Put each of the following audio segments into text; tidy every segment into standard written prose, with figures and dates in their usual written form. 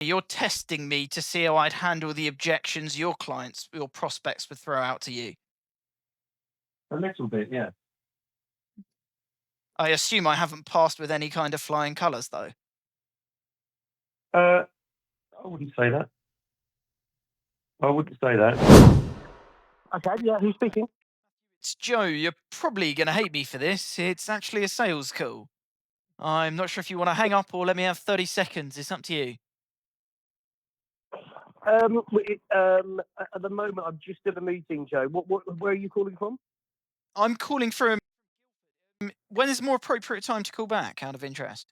You're testing me to see how I'd handle the objections your clients, your prospects would throw out to you. A little bit, yeah. I assume I haven't passed with any kind of flying colours, though. Uh, I wouldn't say that. I wouldn't say that. Okay, yeah, who's speaking? It's Joe. You're probably going to hate me for this. It's actually a sales call. I'm not sure if you want to hang up or let me have 30 seconds. It's up to you. At the moment, I'm just at a meeting, Joe. Where are you calling from? I'm calling from. When is a more appropriate time to call back, out of interest?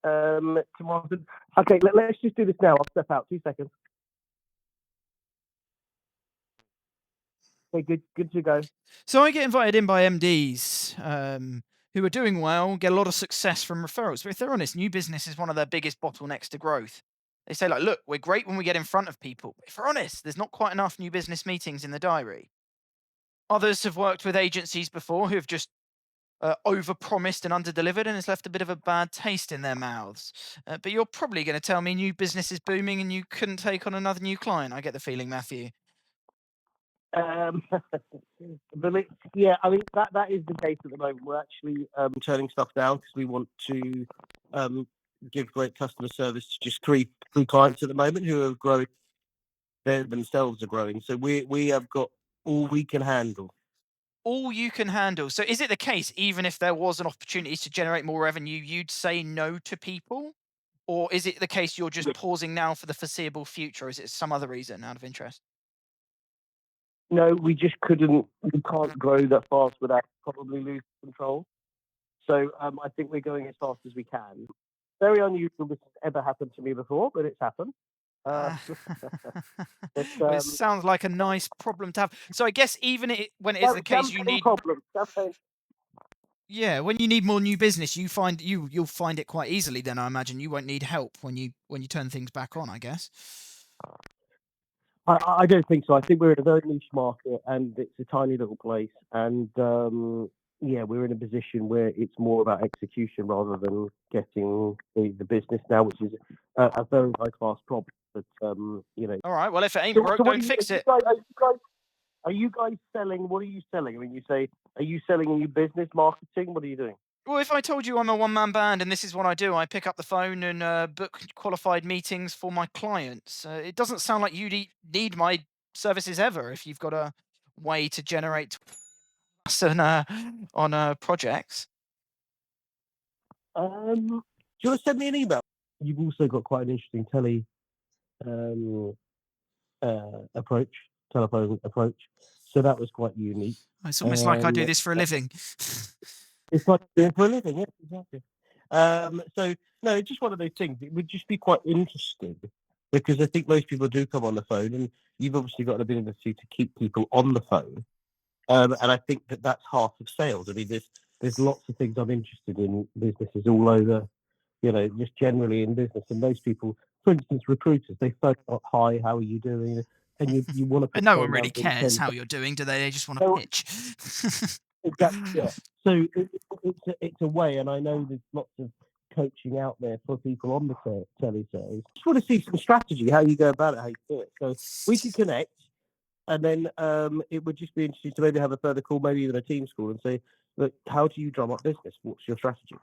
Tomorrow. Okay, let's just do this now. I'll step out. 2 seconds. Okay, good to go. So I get invited in by MDs who are doing well, get a lot of success from referrals. But if they're honest, new business is one of their biggest bottlenecks to growth. They say, like, look, we're great when we get in front of people. But if we're honest, there's not quite enough new business meetings in the diary. Others have worked with agencies before who have just overpromised and underdelivered, and it's left a bit of a bad taste in their mouths. But you're probably going to tell me new business is booming and you couldn't take on another new client. I get the feeling, Matthew. Um, yeah, I mean that is the case at the moment. We're actually turning stuff down because we want to give great customer service to just three clients at the moment who are growing. They themselves are growing, so we have got all we can handle. All you can handle. So is it the case, even if there was an opportunity to generate more revenue, you'd say no to people? Or is it the case you're just pausing now for the foreseeable future? Or is it some other reason out of interest? No, we just couldn't. We can't grow that fast without probably losing control. So I think we're going as fast as we can. Very unusual. This has ever happened to me before, but it's happened. Uh, Uh, but well, it sounds like a nice problem to have. So I guess even when it is the case, you champagne need, problem. Champagne. yeah, when you need more new business, you'll find it quite easily. Then I imagine you won't need help when you turn things back on, I guess. I don't think so. I think we're in a very niche market, and it's a tiny little place. And yeah, we're in a position where it's more about execution rather than getting the business now, which is a very high class problem. But All right. Well, if it ain't so, broke, so what don't are you, fix it. are you guys selling? What are you selling? I mean, you say, are you selling a new business marketing? What are you doing? Well, if I told you I'm a one-man band and this is what I do, I pick up the phone and book qualified meetings for my clients. It doesn't sound like you need my services ever if you've got a way to generate on projects. Do you want to send me an email? You've also got quite an interesting um, approach, telephone approach. So that was quite unique. It's almost like I do Um, this for a living. it's like doing for a living, yeah, exactly. So no, it's just one of those things. It would just be quite interesting because I think most people do come on the phone, and you've obviously got an ability to keep people on the phone. And I think that that's half of sales. I mean, there's lots of things I'm interested in businesses all over, just generally in business. And most people, for instance, recruiters, they phone up, "Hi, how are you doing?" And you want to But put the no one phone really down in cares 10 how you're doing, do they? They just want to seconds. pitch. Exactly. Yeah. So it's a way, and I know there's lots of coaching out there for people on the telesales. Just want to see some strategy, how you go about it, how you do it. So we can connect, and then it would just be interesting to maybe have a further call, maybe even a team call, and say, look, how do you drum up business? What's your strategy?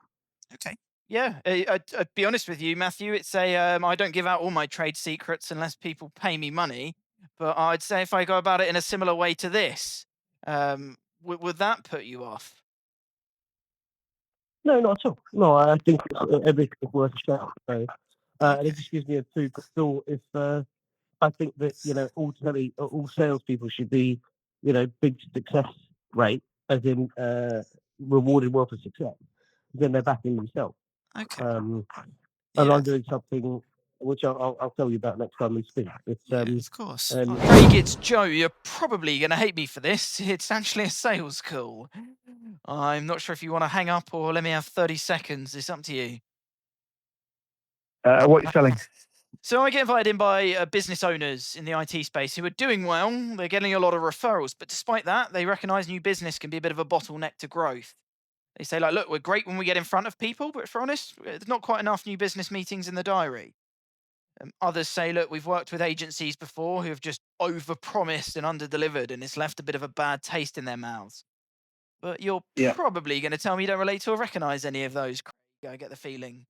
Okay. Yeah, I'd be honest with you, Matthew. It's I don't give out all my trade secrets unless people pay me money. But I'd say if I go about it in a similar way to this, would that put you off? No, not at all. No, I think everything's worth a shot. So, and it Okay. just gives me a food for thought. If I think that ultimately all salespeople should be big success rate, as in rewarded well for success. Then they're backing themselves. Okay. Um, and Yeah. I'm doing something which I'll tell you about next time we speak. It's Yeah. Of course. um, Craig, it's Joe. You're probably gonna hate me for this. It's actually a sales call. I'm not sure if you want to hang up or let me have 30 seconds. It's up to you. what you're selling. So I get invited in by business owners in the IT space who are doing well. They're getting a lot of referrals, but despite that, they recognise new business can be a bit of a bottleneck to growth. They say like, look, we're great when we get in front of people, but if we're honest, there's not quite enough new business meetings in the diary. Others say, look, we've worked with agencies before who have just overpromised and underdelivered, and it's left a bit of a bad taste in their mouths. But you're Yeah. probably going to tell me you don't relate to or recognize any of those. Craig, I get the feeling.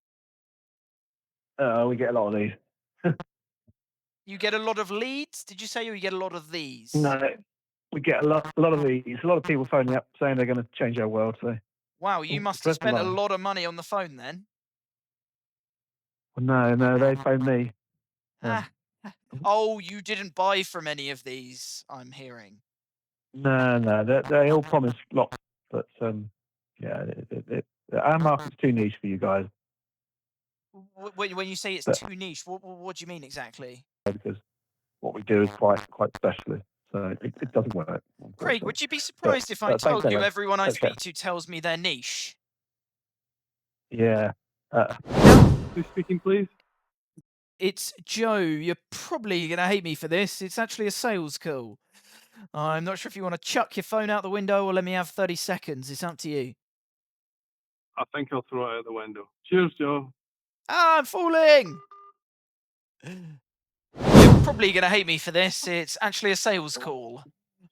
We get a lot of these. You get a lot of leads, did you say, or you get a lot of these? No, we get a lot of these. A lot of people phoning up saying they're going to change our world. So, Wow, you must have press the spent a button. lot of money on the phone then. No, no, they phone me. Um, Ah. Oh, you didn't buy from any of these, I'm hearing. no, no, they all promise lots, but yeah, our market's too niche for you guys. When you say it's But too niche, what do you mean exactly? because what we do is quite specialist, so it doesn't work, Craig, unfortunately. would you be But surprised if I thanks told you anyway. everyone I Take care. speak to tells me they're niche? Yeah. Who's speaking, please? It's Joe. You're probably going to hate me for this. It's actually a sales call. I'm not sure if you want to chuck your phone out the window or let me have 30 seconds. It's up to you. I think I'll throw it out the window. Cheers, Joe. Ah, I'm falling! You're probably going to hate me for this. It's actually a sales call.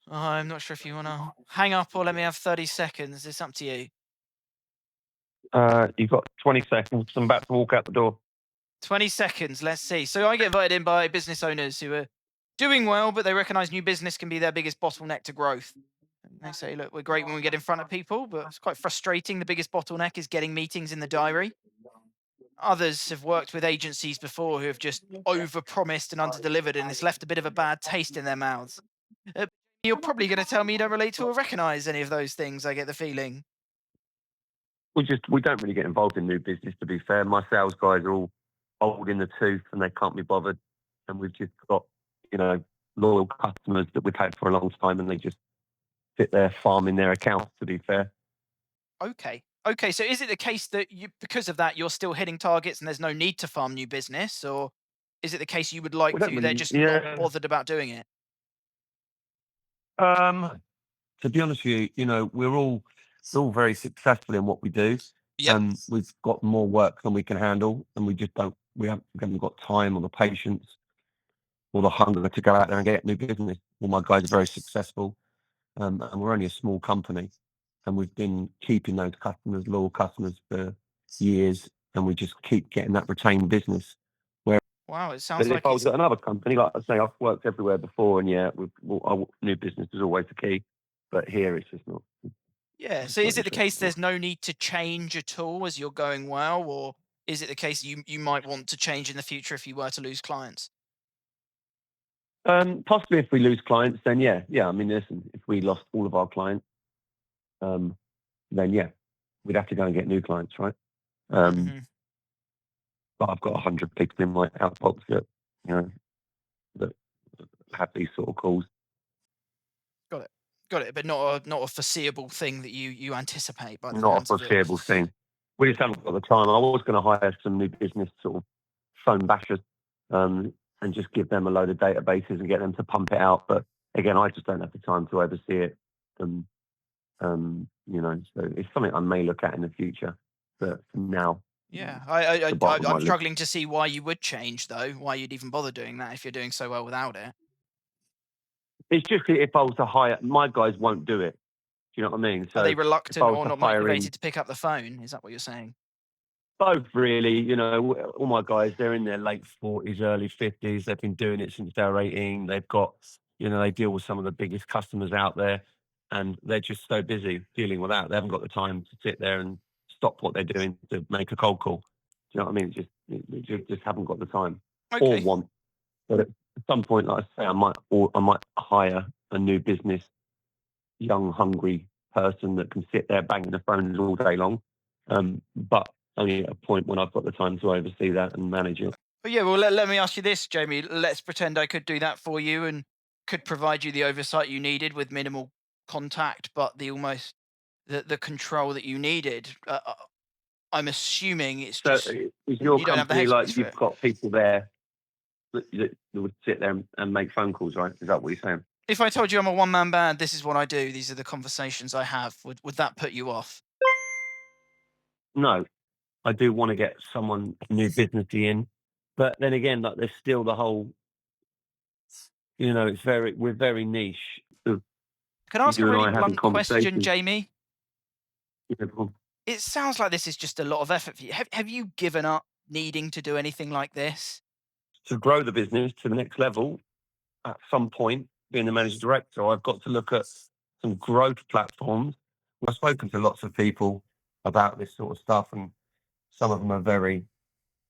I'm not sure if you want to hang up or let me have 30 seconds. It's up to you. You've got 20 seconds. I'm about to walk out the door. 20 seconds. Let's see. So I get invited in by business owners who are doing well, but they recognize new business can be their biggest bottleneck to growth. And they say, look, we're great when we get in front of people, but it's quite frustrating. The biggest bottleneck is getting meetings in the diary. Others have worked with agencies before who have just overpromised and underdelivered, and it's left a bit of a bad taste in their mouths. Uh, you're probably going to tell me you don't relate to or recognize any of those things, I get the feeling. We don't really get involved in new business, to be fair. My sales guys are all old in the tooth and they can't be bothered. And we've just got, you know, loyal customers that we've had for a long time and they just sit there farming their accounts, to be fair. Okay. Okay. So is it the case that you, because of that, you're still hitting targets and there's no need to farm new business? Or is it the case you would like We don't to, they're really, just not yeah. bothered about doing it? Um, to be honest with you, you know, we're all very successful in what we do. Yep. We've got more work than we can handle, and we just don't. We haven't got time or the patience or the hunger to go out there and get new business. All my guys are very successful, and we're only a small company, and we've been keeping those customers, loyal customers, for years, and we just keep getting that retained business. Whereas Wow. It sounds if like I was it's, at another company, like I say, I've worked everywhere before, and yeah, our new business is always the key, but here it's just not. yeah. It's So not is it the case interesting. there's no need to change at all as you're going well? Or is it the case you might want to change in the future if you were to lose clients? Possibly if we lose clients, then yeah. I mean, listen, if we lost all of our clients, um, then yeah, we'd have to go and get new clients, right? Um, Hmm. but I've got 100 people in my outbox that you know that have these sort of calls. Got it. Got it. But not a foreseeable thing that you anticipate by the Not a sounds of it. foreseeable thing. We just haven't got the time. I was going to hire some new business sort of phone bashers, and just give them a load of databases and get them to pump it out. But again, I just don't have the time to oversee it. Um, you know, so it's something I may look at in the future. But for now, Yeah, it's the bottom of my I'm list. struggling to see why you would change though. Why you'd even bother doing that if you're doing so well without it. It's just that if I was to hire, my guys won't do it. Do you know what I mean? Are So they if I reluctant was or to not hire in motivated to pick up the phone? Is that what you're saying? both, really, you know, all my guys, they're in their late 40s, early 50s. They've been doing it since they're 18. They've got, you know, they deal with some of the biggest customers out there, and they're just so busy dealing with that. They haven't got the time to sit there and stop what they're doing to make a cold call. Do you know what I mean? Just haven't got the time or Okay. want. But at some point, like I say, I might hire a new business, young, hungry person that can sit there banging the phones all day long. But only at a point when I've got the time to oversee that and manage it. But yeah, well, let me ask you this, Jamie. Let's pretend I could do that for you and could provide you the oversight you needed with minimal contact, but the control that you needed. I'm assuming it's So just is your you don't have the company headspace like for you've it. got people there that would sit there and make phone calls, right? Is that what you're saying? If I told you I'm a one man band, this is what I do. These are the conversations I have. Would that put you off? no, I do want to get someone new businessy in, but then again, like there's still the whole, we're very niche. Of Can I ask a you and really I having blunt question, conversations. Jamie? You know, It sounds like this is just a lot of effort for you. Have you given up needing to do anything like this? to grow the business to the next level, at some point, being the managing director, I've got to look at some growth platforms. I've spoken to lots of people about this sort of stuff, and some of them are very,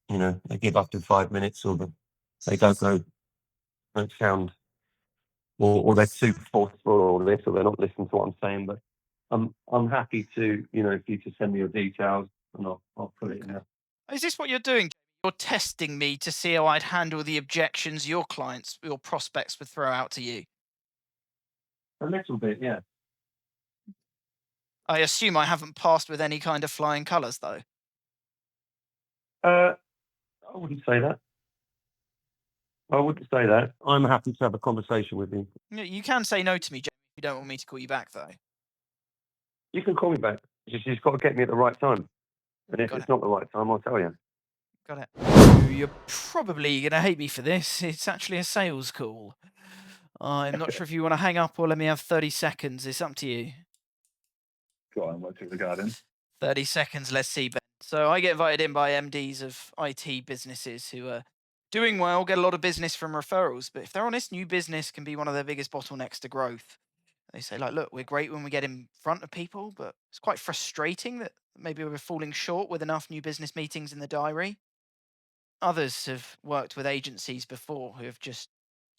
they give up in 5 minutes, or they don't sound, or they're super forceful, or this, or they're not listening to what I'm saying. But I'm happy to, if you just send me your details, and I'll put it in Okay. there. Is this what you're doing? You're testing me to see how I'd handle the objections your clients, your prospects would throw out to you. A little bit, yeah. I assume I haven't passed with any kind of flying colours, though. Uh, I wouldn't say that. I wouldn't say that. I'm happy to have a conversation with you. You can say no to me, Jamie, if you don't want me to call you back, though. You can call me back. You've got to get me at the right time. And if Got it's it. not the right time, I'll tell you. Got it. You're probably going to hate me for this. It's actually a sales call. I'm not sure if you want to hang up or let me have 30 seconds. It's up to you. Go on, what's it regarding? 30 seconds, let's see, Ben. So I get invited in by MDs of IT businesses who are doing well, get a lot of business from referrals. But if they're honest, new business can be one of their biggest bottlenecks to growth. They say, like, look, we're great when we get in front of people, but it's quite frustrating that maybe we're falling short with enough new business meetings in the diary. Others have worked with agencies before who have just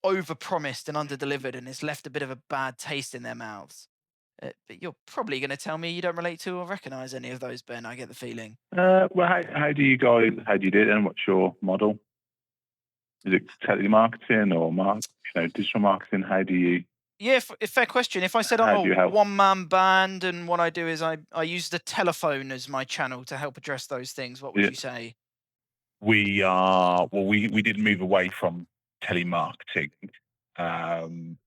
overpromised and underdelivered, and it's left a bit of a bad taste in their mouths. But you're probably going to tell me you don't relate to or recognize any of those, Ben. I get the feeling. Well, how do you do it, and what's your model? Is it telemarketing or digital marketing? Yeah, fair question. If I said I'm How a do you help? one-man band and what I do is I use the telephone as my channel to help address those things, what would Yeah, you say? we did move away from telemarketing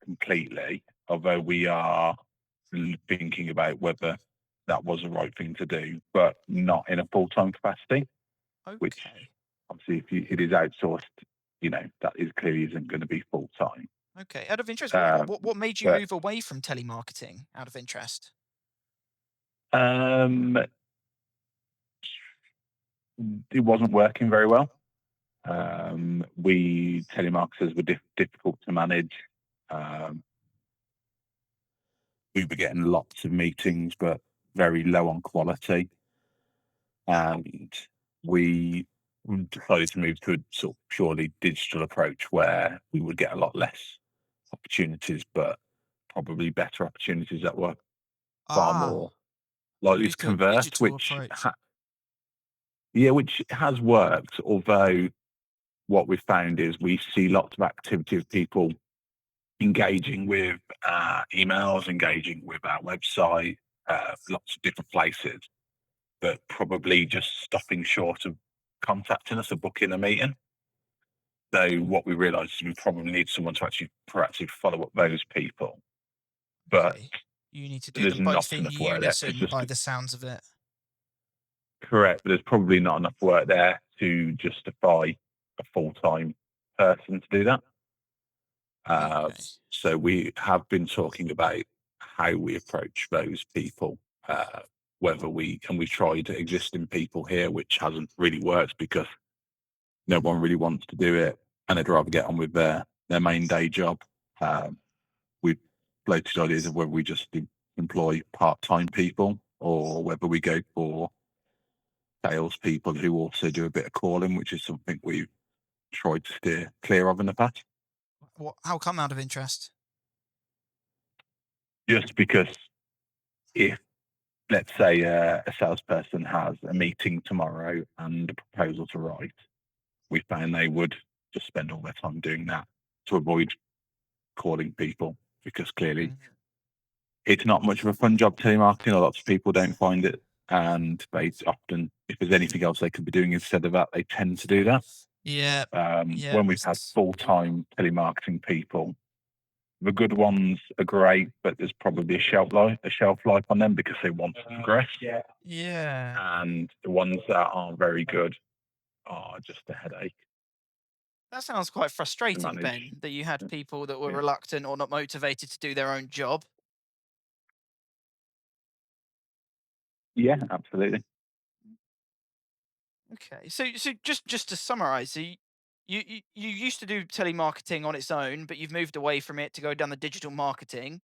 completely, although we are thinking about whether that was the right thing to do, but not in a full-time capacity. Which Okay. obviously, if it is outsourced, that is clearly isn't going to be full-time. Okay. Out of interest, Um, what made you but move away from telemarketing? Out of interest. um, it wasn't working very well. We telemarketers were difficult to manage. Um, we were getting lots of meetings, but very low on quality. And we decided to move to a sort of purely digital approach where we would get a lot less opportunities, but probably better opportunities that were far Ah, more likely to moved to a convert, digital approach. which has worked. Although what we've found is we see lots of activity of people engaging with emails, engaging with our website, lots of different places, but probably just stopping short of contacting us or booking a meeting. So what we realised is we probably need someone to actually proactively follow up those people, but Okay. You need to do there's them not both in enough work there. It's unison just by the sounds of it. correct, but there's probably not enough work there to justify a full-time person to do that. Uh, Okay. so we have been talking about how we approach those people, whether we've tried existing people here, which hasn't really worked because no one really wants to do it and they'd rather get on with their main day job. We've floated ideas of whether we just employ part-time people or whether we go for salespeople who also do a bit of calling, which is something we've tried to steer clear of in the past. How come out of interest? Just because if, let's say, a salesperson has a meeting tomorrow and a proposal to write, we found they would just spend all their time doing that to avoid calling people because clearly Mm. it's not much of a fun job telemarketing. A lot of people don't find it. And they often, if there's anything else they could be doing instead of that, they tend to do that. Yeah. Yeah. When we've had full-time telemarketing people, The good ones are great, but there's probably a shelf life on them because they want to progress. Yeah. And the ones that aren't very good are just a headache That sounds quite to frustrating, manage. Ben, that you had people that were Yeah, reluctant or not motivated to do their own job. yeah, absolutely. Okay. So just to summarize, so you used to do telemarketing on its own, but you've moved away from it to go down the digital marketing.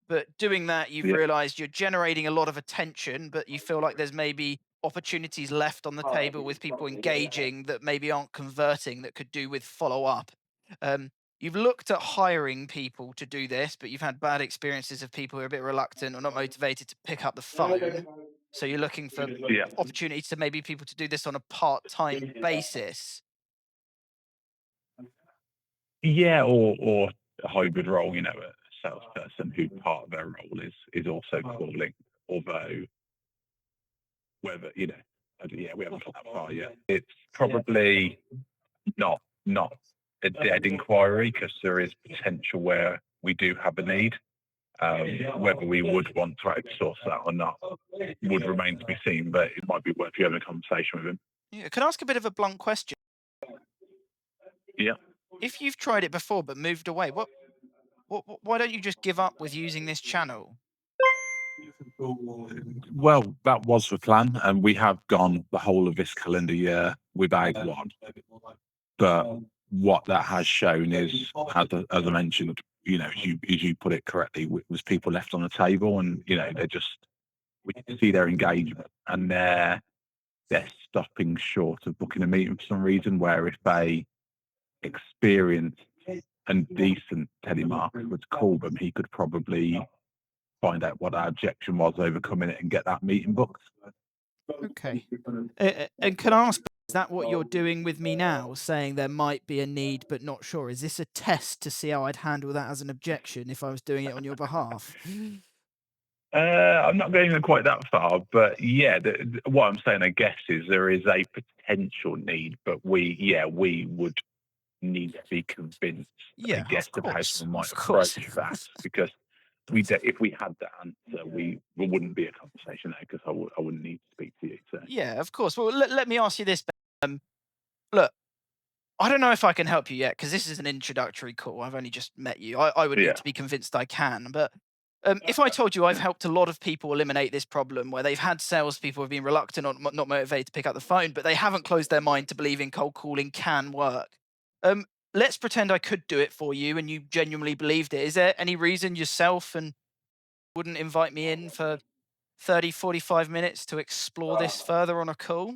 But doing that, you've Yeah, realized you're generating a lot of attention, but you feel like there's maybe opportunities left on the table with people engaging that maybe aren't converting that could do with follow up. You've looked at hiring people to do this, but you've had bad experiences of people who are a bit reluctant or not motivated to pick up the phone. So you're looking for yeah, opportunities to maybe people to do this on a part-time basis. yeah, or a hybrid role. You know, a salesperson who part of their role is also calling, although whether yeah, we haven't got that far yet. It's probably not a dead inquiry because there is potential where we do have a need. Whether we would want to outsource that or not would remain to be seen, but it might be worth you having a conversation with him. Yeah, can I ask a bit of a blunt question? Yeah. If you've tried it before but moved away, why don't you just give up with using this channel? Well, that was the plan, and we have gone the whole of this calendar year without one. But what that has shown is, as I mentioned, as you put it correctly, was people left on the table, and they're just we can see their engagement, and they're stopping short of booking a meeting for some reason. Where if they experienced and decent telemarketer would call them, he could probably find out what our objection was, overcoming it, and get that meeting booked. Okay. And can I ask, is that what you're doing with me now, saying there might be a need but not sure? Is this a test to see how I'd handle that as an objection if I was doing it on your behalf? I'm not going quite that far, but yeah, what I'm saying, I guess, is there is a potential need, but we would need to be convinced, I Yeah, guess, of how someone might of course. approach that, because if we had that answer, we wouldn't be a conversation there because I wouldn't need to speak to you. So Yeah, of course. Well, let me ask you this, Ben. Look, I don't know if I can help you yet because this is an introductory call. I've only just met you. I would need yeah, to be convinced I can. But if I told you I've helped a lot of people eliminate this problem where they've had salespeople who've been reluctant or not motivated to pick up the phone, but they haven't closed their mind to believing cold calling can work. Um, let's pretend I could do it for you and you genuinely believed it. Is there any reason yourself and wouldn't invite me in for 30, 45 minutes to explore this further on a call?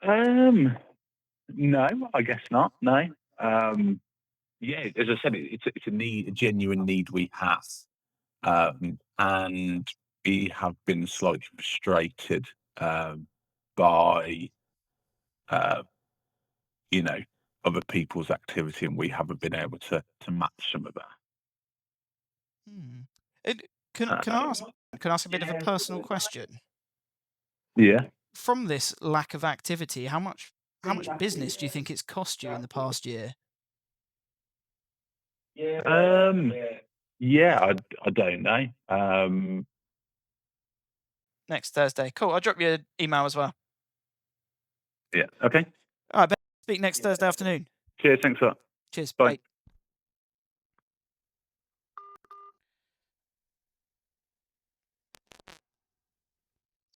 um, no, I guess not. No, yeah, as I said, it's a need, a genuine need we have. And we have been slightly frustrated by uh, you know other people's activity, and we haven't been able to match some of that. Hmm. And Uh, can I ask a bit of a personal question? yeah. From this lack of activity, how much business do you think it's cost you in the past year? Um. Yeah. I don't know. Next Thursday. Cool. I'll drop you an email as well. Yeah. Okay. All right, Ben. Speak next Thursday afternoon. Cheers. Thanks a lot. Cheers. Bye. Bye.